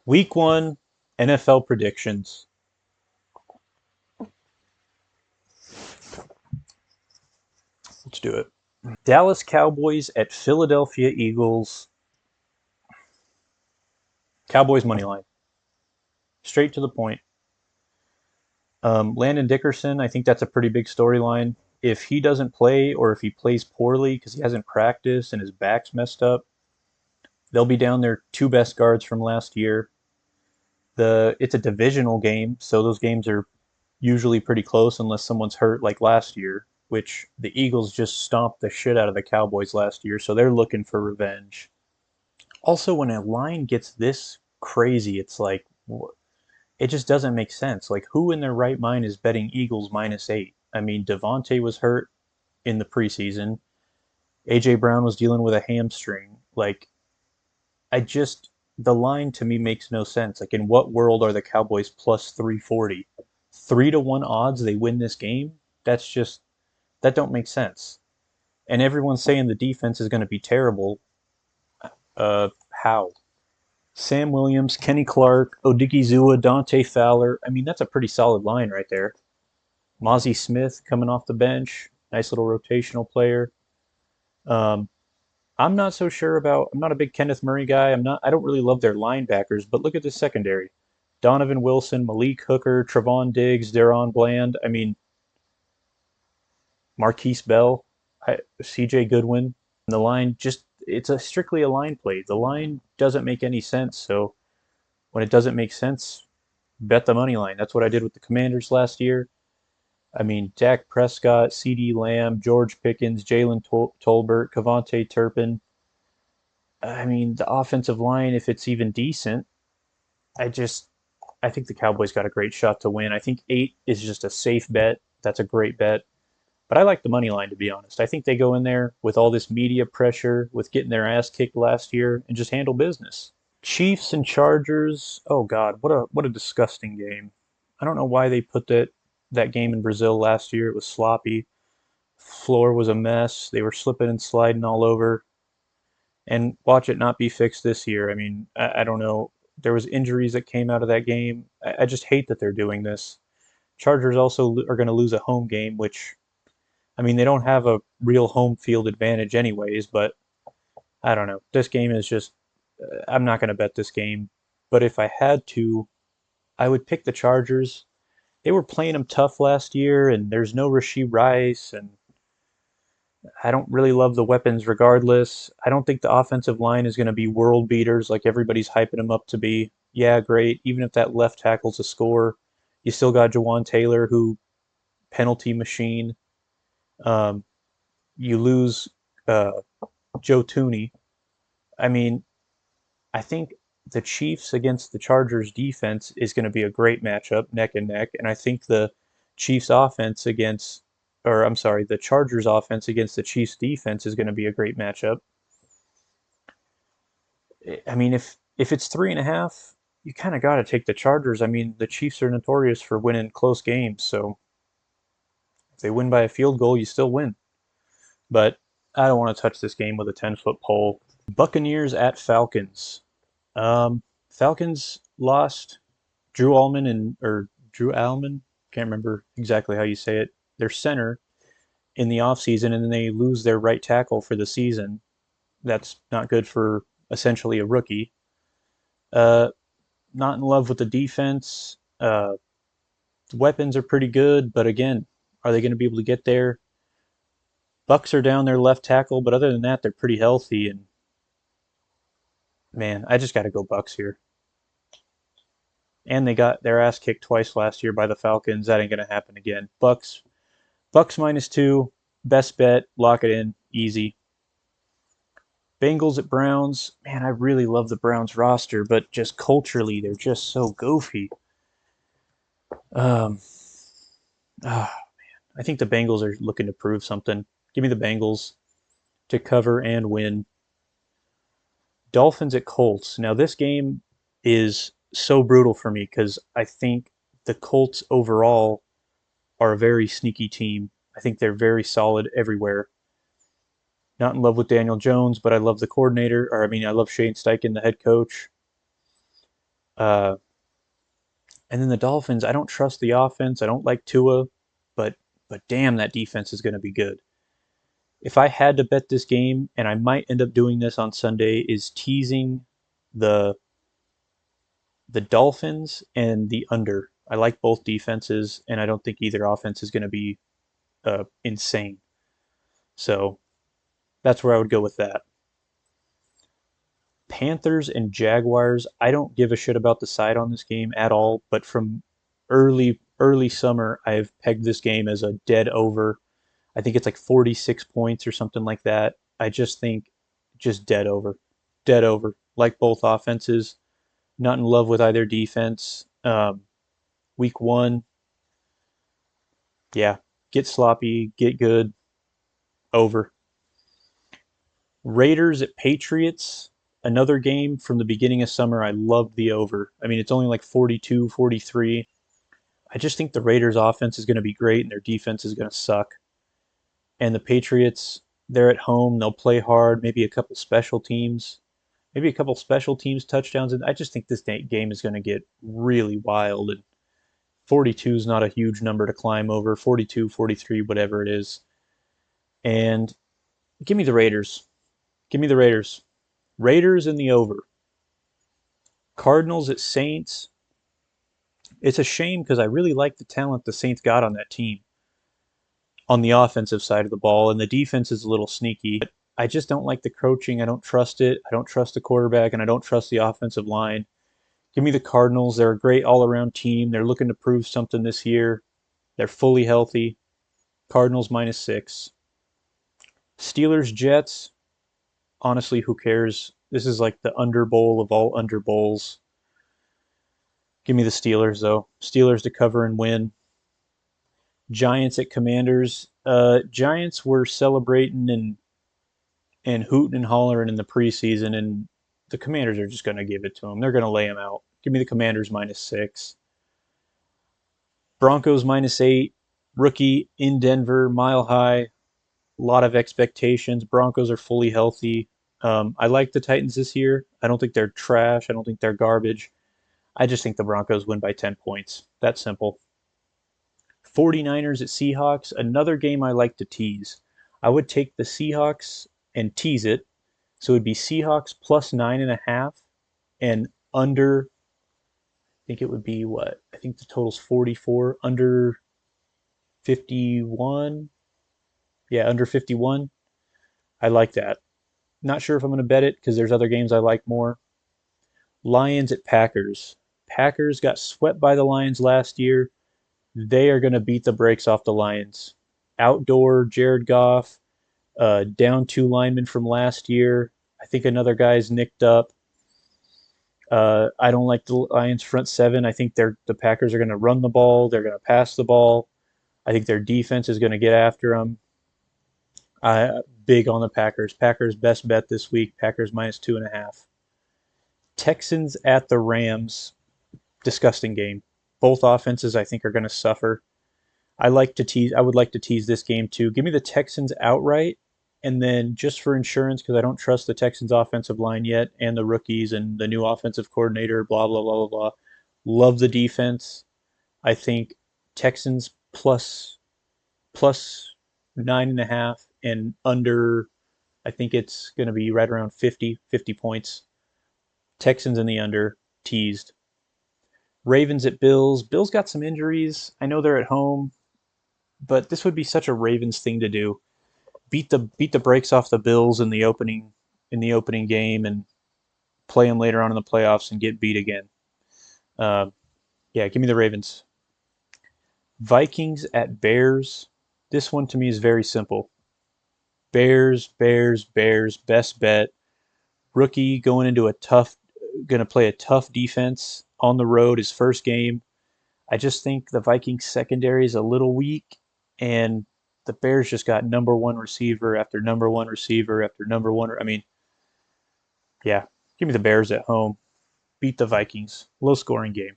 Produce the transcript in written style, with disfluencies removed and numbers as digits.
Week 1 NFL predictions. Let's do it. Dallas Cowboys at Philadelphia Eagles. Cowboys money line. Straight to the point. Landon Dickerson, I think that's a pretty big storyline. If he doesn't play or if he plays poorly because he hasn't practiced and his back's messed up, they'll be down their two best guards from last year. It's a divisional game, so those games are usually pretty close unless someone's hurt like last year, which the Eagles just stomped the shit out of the Cowboys last year, so they're looking for revenge. Also, when a line gets this crazy, it's like it just doesn't make sense. Like, who in their right mind is betting Eagles -8? I mean, Devontae was hurt in the preseason. AJ Brown was dealing with a hamstring. Like, I just the line to me makes no sense. Like, in what world are the Cowboys plus 340? 3-1 odds they win this game? That don't make sense. And everyone's saying the defense is going to be terrible. How? Sam Williams, Kenny Clark, Odigizua, Dante Fowler. I mean, that's a pretty solid line right there. Mozzie Smith coming off the bench, nice little rotational player. Um, I'm not so sure about. I'm not a big Kenneth Murray guy. I don't really love their linebackers, but look at the secondary: Donovan Wilson, Malik Hooker, Trevon Diggs, Deron Bland. I mean, Marquise Bell, C.J. Goodwin. The line it's strictly a line play. The line doesn't make any sense. So when it doesn't make sense, bet the money line. That's what I did with the Commanders last year. I mean, Dak Prescott, C.D. Lamb, George Pickens, Jalen Tolbert, KaVontae Turpin. I mean, the offensive line, if it's even decent, I just I think the Cowboys got a great shot to win. I think 8 is just a safe bet. That's a great bet. But I like the money line, to be honest. I think they go in there with all this media pressure, with getting their ass kicked last year, and just handle business. Chiefs and Chargers. Oh God, what a disgusting game. I don't know why they put that game in Brazil last year. It was sloppy. Floor was a mess. They were slipping and sliding all over. And watch it not be fixed this year. I mean, I don't know. There was injuries that came out of that game. I just hate that they're doing this. Chargers also are going to lose a home game, which I mean, they don't have a real home field advantage anyways, but I don't know. This game is just, I'm not going to bet this game. But if I had to, I would pick the Chargers. They were playing them tough last year, and there's no Rashee Rice, and I don't really love the weapons regardless. I don't think the offensive line is going to be world beaters like everybody's hyping them up to be. Yeah, great. Even if that left tackle's a score, you still got Jawan Taylor, who penalty machine. Um, you lose uh, Joe Tooney. I mean, I think the Chiefs against the Chargers defense is going to be a great matchup, neck and neck. And I think the Chiefs offense against, or I'm sorry, the Chargers offense against the Chiefs defense is going to be a great matchup. I mean, if it's 3.5, you kind of got to take the Chargers. I mean, the Chiefs are notorious for winning close games, so if they win by a field goal, you still win. But I don't want to touch this game with a 10-foot pole. Buccaneers at Falcons. Falcons lost Drew Allman, can't remember exactly how you say it, their center in the offseason, and then they lose their right tackle for the season. That's not good for essentially a rookie. Uh, Not in love with the defense. The weapons are pretty good, but again, are they going to be able to get there? Bucks are down their left tackle, but other than that, they're pretty healthy. And man, I just got to go Bucks here. And they got their ass kicked twice last year by the Falcons. That ain't going to happen again. Bucks -2, best bet, lock it in, easy. Bengals at Browns. Man, I really love the Browns roster, but just culturally, they're just so goofy. Um, ah, I think the Bengals are looking to prove something. Give me the Bengals to cover and win. Dolphins at Colts. Now, this game is so brutal for me because I think the Colts overall are a very sneaky team. I think they're very solid everywhere. Not in love with Daniel Jones, but I love the coordinator. Or I mean, I love Shane Steichen, the head coach. Uh, and then the Dolphins, I don't trust the offense. I don't like Tua, but damn, that defense is going to be good. If I had to bet this game, and I might end up doing this on Sunday, is teasing the Dolphins and the under. I like both defenses, and I don't think either offense is going to be insane. So that's where I would go with that. Panthers and Jaguars, I don't give a shit about the side on this game at all, but from early summer, I've pegged this game as a dead over. I think it's like 46 points or something like that. I just think just dead over. Dead over. Like both offenses. Not in love with either defense. Week 1, yeah, get sloppy, get good, over. Raiders at Patriots, another game from the beginning of summer. I loved the over. I mean, it's only like 42, 43. I just think the Raiders offense is going to be great and their defense is going to suck. And the Patriots, they're at home. They'll play hard, maybe a couple special teams. Maybe a couple special teams touchdowns. And I just think this game is going to get really wild. And 42 is not a huge number to climb over. 42, 43, whatever it is. And give me the Raiders. Give me the Raiders. Raiders in the over. Cardinals at Saints. It's a shame because I really like the talent the Saints got on that team on the offensive side of the ball, and the defense is a little sneaky. But I just don't like the coaching. I don't trust it. I don't trust the quarterback, and I don't trust the offensive line. Give me the Cardinals. They're a great all-around team. They're looking to prove something this year. They're fully healthy. Cardinals -6. Steelers Jets. Honestly, who cares? This is like the under bowl of all under bowls. Give me the Steelers, though. Steelers to cover and win. Giants at Commanders. Giants were celebrating and hooting and hollering in the preseason, and the Commanders are just going to give it to them. They're going to lay them out. Give me the Commanders -6. Broncos -8. Rookie in Denver, mile high. A lot of expectations. Broncos are fully healthy. I like the Titans this year. I don't think they're trash. I don't think they're garbage. I just think the Broncos win by 10 points. That's simple. 49ers at Seahawks, another game I like to tease. I would take the Seahawks and tease it. So it would be Seahawks plus 9.5 and under, I think it would be what? I think the total's 44, under 51. Yeah, under 51. I like that. Not sure if I'm going to bet it because there's other games I like more. Lions at Packers. Packers got swept by the Lions last year. They are going to beat the brakes off the Lions. Outdoor, Jared Goff, down 2 linemen from last year. I think another guy's nicked up. I don't like the Lions front 7. I think the Packers are going to run the ball. They're going to pass the ball. I think their defense is going to get after them. Big on the Packers. Packers best bet this week. Packers -2.5. Texans at the Rams. Disgusting game. Both offenses I think are going to suffer. I would like to tease this game too. Give me the Texans outright, and then just for insurance, because I don't trust the Texans offensive line yet, and the rookies and the new offensive coordinator, blah blah blah blah blah. Love the defense. I think Texans plus 9.5 and under. I think it's going to be right around 50 points. Texans in the under, teased. Ravens at Bills. Bills got some injuries. I know they're at home, but this would be such a Ravens thing to do. Beat the brakes off the Bills in the opening game and play them later on in the playoffs and get beat again. Yeah, give me the Ravens. Vikings at Bears. This one to me is very simple. Bears, Bears, Bears. Best bet. Rookie going to play a tough defense on the road. His first game. I just think the Vikings secondary is a little weak, and the Bears just got number one receiver after number one receiver after number one. I mean, yeah, give me the Bears at home. Beat the Vikings. Low scoring game.